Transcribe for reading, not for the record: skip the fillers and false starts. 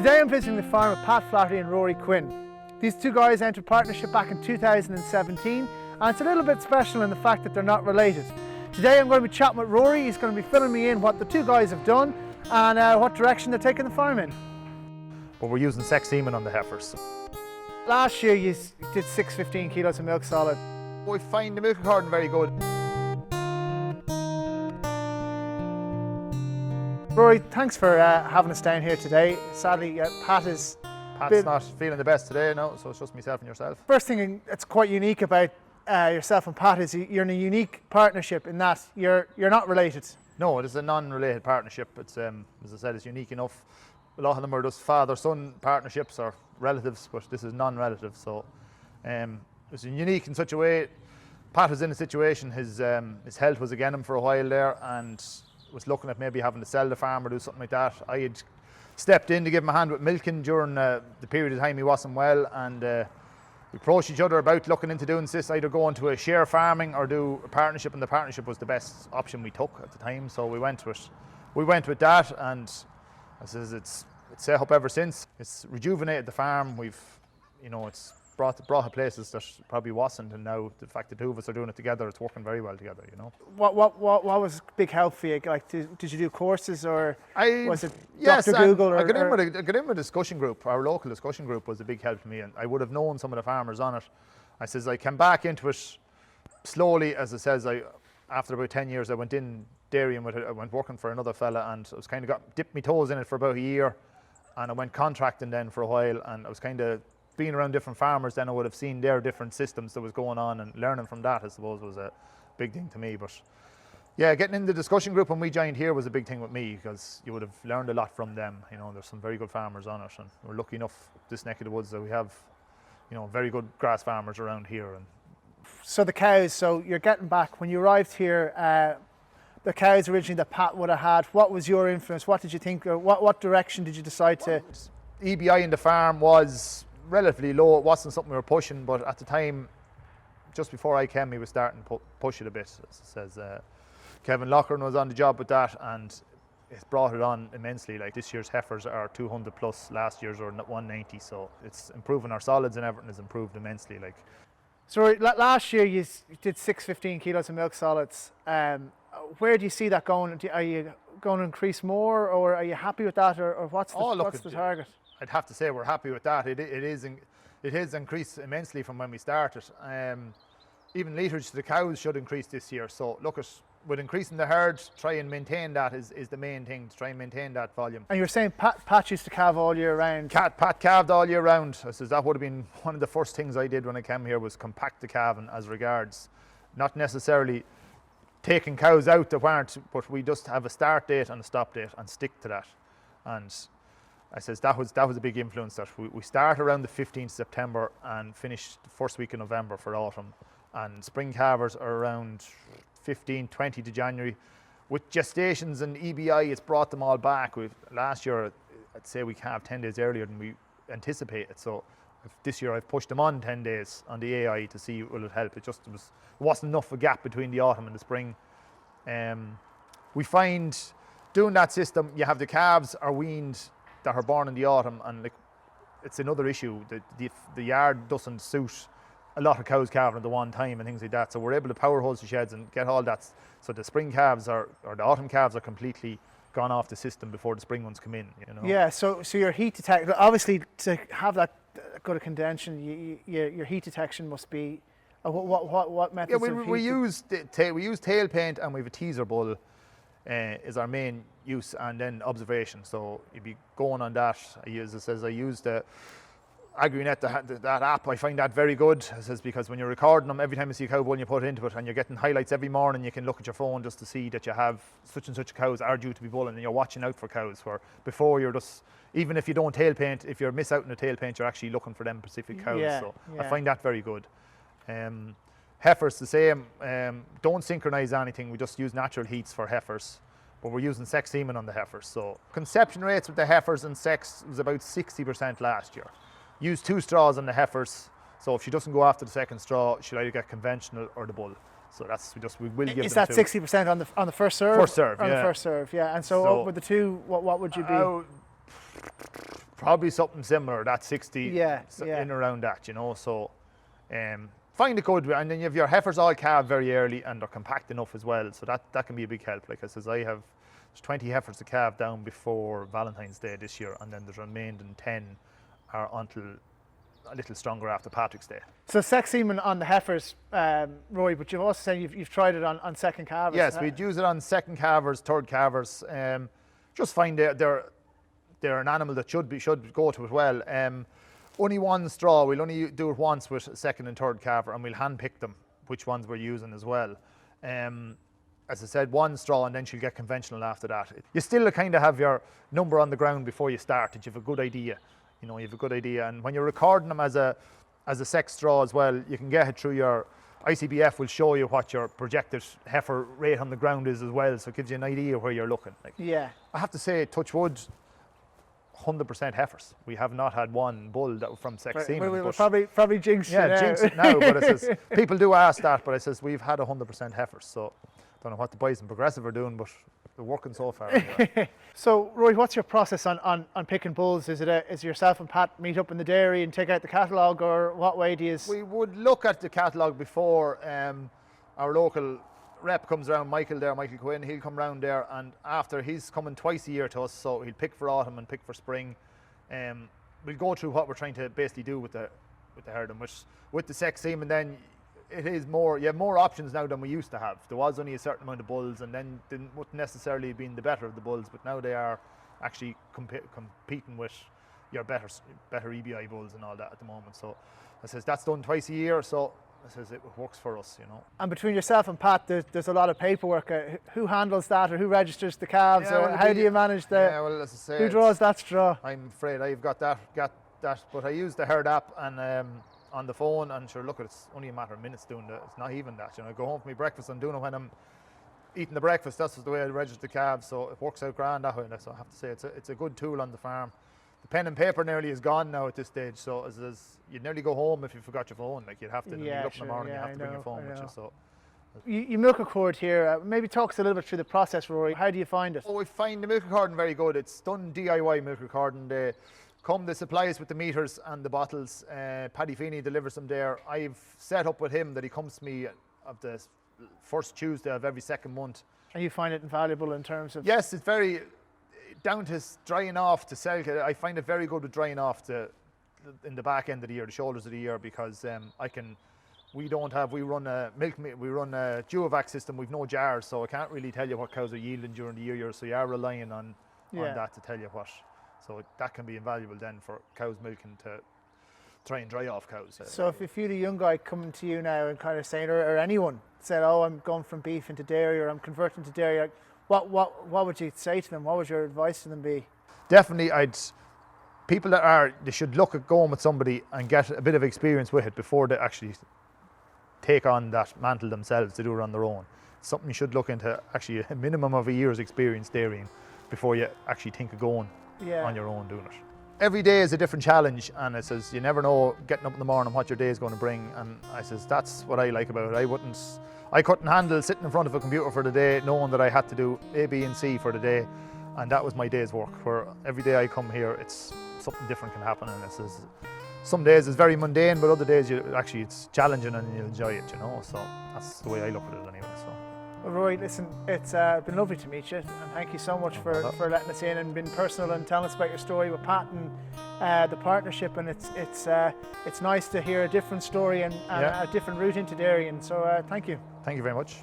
Today I'm visiting the farm of Pat Flaherty and Rory Quinn. These two guys entered partnership back in 2017, and it's a little bit special in the fact that they're not related. Today I'm going to be chatting with Rory. He's going to be filling me in what the two guys have done and what direction they're taking the farm in. But we're using sex semen on the heifers. Last year you did 615 kilos of milk solid. We find the milk according very good. Rory, thanks for having us down here today. Sadly, Pat's not feeling the best today, no, so it's just myself and yourself. First thing that's quite unique about yourself and Pat is you're in a unique partnership in that you're not related. No, it is a non-related partnership. It's as I said, it's unique enough. A lot of them are just father-son partnerships or relatives, but this is non-relative. So it's unique in such a way. Pat was in a situation, his health was against him for a while there, and was looking at maybe having to sell the farm or do something like that. I had stepped in to give him a hand with milking during the period of time he wasn't well, and we approached each other about looking into doing this, either going to a share farming or do a partnership, and the partnership was the best option we took at the time, so we went with that, and I says it's set up ever since. It's rejuvenated the farm. We've, it's brought to places that probably wasn't, and now the fact the two of us are doing it together, it's working very well together. What was big help for you? Like, did you do courses, or was it yes, Dr. Google? I got in with a discussion group. Our local discussion group was a big help to me, and I would have known some of the farmers on it. I says I came back into it slowly, as it says. After about 10 years, I went in dairying with it. I went working for another fella, and I was kind of dipped my toes in it for about a year, and I went contracting then for a while, and I was kind of being around different farmers, then I would have seen their different systems that was going on, and learning from that, I suppose, was a big thing to me. But yeah, getting in the discussion group when we joined here was a big thing with me, because you would have learned a lot from them. There's some very good farmers on it, and we're lucky enough this neck of the woods that we have, very good grass farmers around here. And so the cows, so you're getting back, when you arrived here, the cows originally that Pat would have had, what was your influence? What did you think, or what direction did you decide to? EBI in the farm was relatively low. It wasn't something we were pushing, but at the time, just before I came, he was starting to push it a bit. As it says, Kevin Loughlin was on the job with that, and it's brought it on immensely. Like, this year's heifers are 200 plus, last year's are 190, so it's improving. Our solids and everything has improved immensely. Like, so last year you did 615 kilos of milk solids. Where do you see that going? Are you going to increase more, or are you happy with that, or what's the target? I'd have to say we're happy with that. It has increased immensely from when we started. Even litres to the cows should increase this year. So with increasing the herd, try and maintain that is the main thing, to try and maintain that volume. And you're saying Pat used to calve all year round? Pat calved all year round. I says that would have been one of the first things I did when I came here, was compact the calving, as regards not necessarily taking cows out that weren't, but we just have a start date and a stop date and stick to that. And I says that was a big influence. That we start around the 15th September and finish the first week of November for autumn, and spring calvers are around 20 to January. With gestations and EBI, it's brought them all back. Last year, I'd say we calved 10 days earlier than we anticipated. So this year I've pushed them on 10 days on the AI to see will it help. It wasn't enough a gap between the autumn and the spring. We find doing that system, you have the calves are weaned that are born in the autumn, and it's another issue. The yard doesn't suit a lot of cows calving at the one time and things like that. So we're able to power hose the sheds and get all that. So the spring calves or the autumn calves are completely gone off the system before the spring ones come in. Yeah. So your heat detection, obviously, to have that good a condension, your heat detection must be. What methods? Yeah, we use tail paint, and we have a teaser bull. Is our main use, and then observation. So you'd be going on that. I use the AgriNet, that app. I find that very good. It says, because when you're recording them, every time you see a cow bull and you put it into it, and you're getting highlights every morning, you can look at your phone just to see that you have such and such cows are due to be bulling, and you're watching out for cows. Where before you're just, even if you don't tail paint, if you miss out on the tail paint, you're actually looking for them specific cows. Yeah, so yeah. I find that very good. Heifers the same. Don't synchronise anything. We just use natural heats for heifers, but we're using sex semen on the heifers. So conception rates with the heifers and sex was about 60% last year. Use 2 straws on the heifers. So if she doesn't go after the second straw, she'll either get conventional or the bull. So we will give them. Is that 60% on the first serve? First serve, on yeah. the first serve, yeah. And so with the two, what would you be? Probably something similar, that 60, Yeah, so yeah. in around that, you know. So find a good, and then you have your heifers all calved very early and they're compact enough as well. So that can be a big help. Like I says, there's 20 heifers to calve down before Valentine's Day this year, and then there's remaining 10 are until a little stronger after Patrick's Day. So sex semen on the heifers, Rory, but you've also said you've tried it on second calvers. Yes, we'd use it on second calvers, third calvers. Just find they're an animal that should go to it well. Only one straw. We'll only do it once with second and third calver, and we'll hand pick them which ones we're using as well. As I said, one straw, and then she'll get conventional after that. You still kind of have your number on the ground before you start. That you have a good idea. You know, you have a good idea, and when you're recording them as a sex straw as well, you can get it through your ICBF. Will show you what your projected heifer rate on the ground is as well, so it gives you an idea where you're looking. Like, Yeah. I have to say, touch wood, 100% heifers. We have not had one bull that from sex semen. We'll probably jinx it now. Jinx it now, but it says, people do ask that, but it says we've had 100% heifers, so don't know what the boys in Progressive are doing, but they're working so far. Anyway. So, Rory, what's your process on picking bulls? Is yourself and Pat meet up in the dairy and take out the catalogue, or what way do you? We would look at the catalogue before our local rep comes around, Michael Quinn. He'll come round there, and after he's coming twice a year to us, so he'll pick for autumn and pick for spring. We'll go through what we're trying to basically do with the herding, which with the sex semen, then it is more. You have more options now than we used to have. There was only a certain amount of bulls, and then wouldn't necessarily have been the better of the bulls, but now they are actually competing with your better EBI bulls and all that at the moment. So I says that's done twice a year, so I says it works for us, you know. And between yourself and Pat, there's a lot of paperwork. Who handles that, or who registers the calves, Yeah, or well, how do you manage the? Yeah, well, as I say, who draws that straw? I'm afraid I've got that, but I use the herd app and on the phone, and sure, look, it's only a matter of minutes doing that. It's not even that, you know. I go home for my breakfast and doing it when I'm eating the breakfast. That's the way I register the calves, so it works out grand that way. So I have to say, it's a good tool on the farm. The pen and paper nearly is gone now at this stage, so you'd nearly go home if you forgot your phone. Like, you'd have to, when you get up in the morning, you have to bring your phone with you. So you milk a cord here. Maybe talk us a little bit through the process, Rory. How do you find it? Oh, we find the milk recording very good. It's done DIY milk recording. They supplies with the meters and the bottles. Paddy Feeney delivers them there. I've set up with him that he comes to me of the first Tuesday of every second month. And you find it invaluable in terms of? Yes, it's very down to drying off to sell. I find it very good with drying off in the back end of the year, the shoulders of the year, because we run a Duovac system. We've no jars, so I can't really tell you what cows are yielding during the year. So you are relying on that to tell you what. So that can be invaluable then for cows milking to try and dry off cows. So if you're a young guy coming to you now and kind of saying, or anyone said, oh, I'm going from beef into dairy, or I'm converting to dairy, like, what would you say to them? What would your advice to them be? Definitely, people they should look at going with somebody and get a bit of experience with it before they actually take on that mantle themselves to do it on their own. It's something you should look into, actually a minimum of a year's experience dairying before you actually think of going on your own doing it. Every day is a different challenge, and it says you never know getting up in the morning what your day is going to bring, and I says that's what I like about it. I couldn't handle sitting in front of a computer for the day knowing that I had to do A, B and C for the day, and that was my day's work. Where every day I come here, it's something different can happen, and it says some days it's very mundane, but other days it's challenging and you enjoy it, you know. So that's the way I look at it anyway. So. Well, Rory, listen, it's been lovely to meet you, and thank you so much for letting us in and being personal and telling us about your story with Pat and the partnership. And it's nice to hear a different story and a different route into dairy. And so thank you. Thank you very much.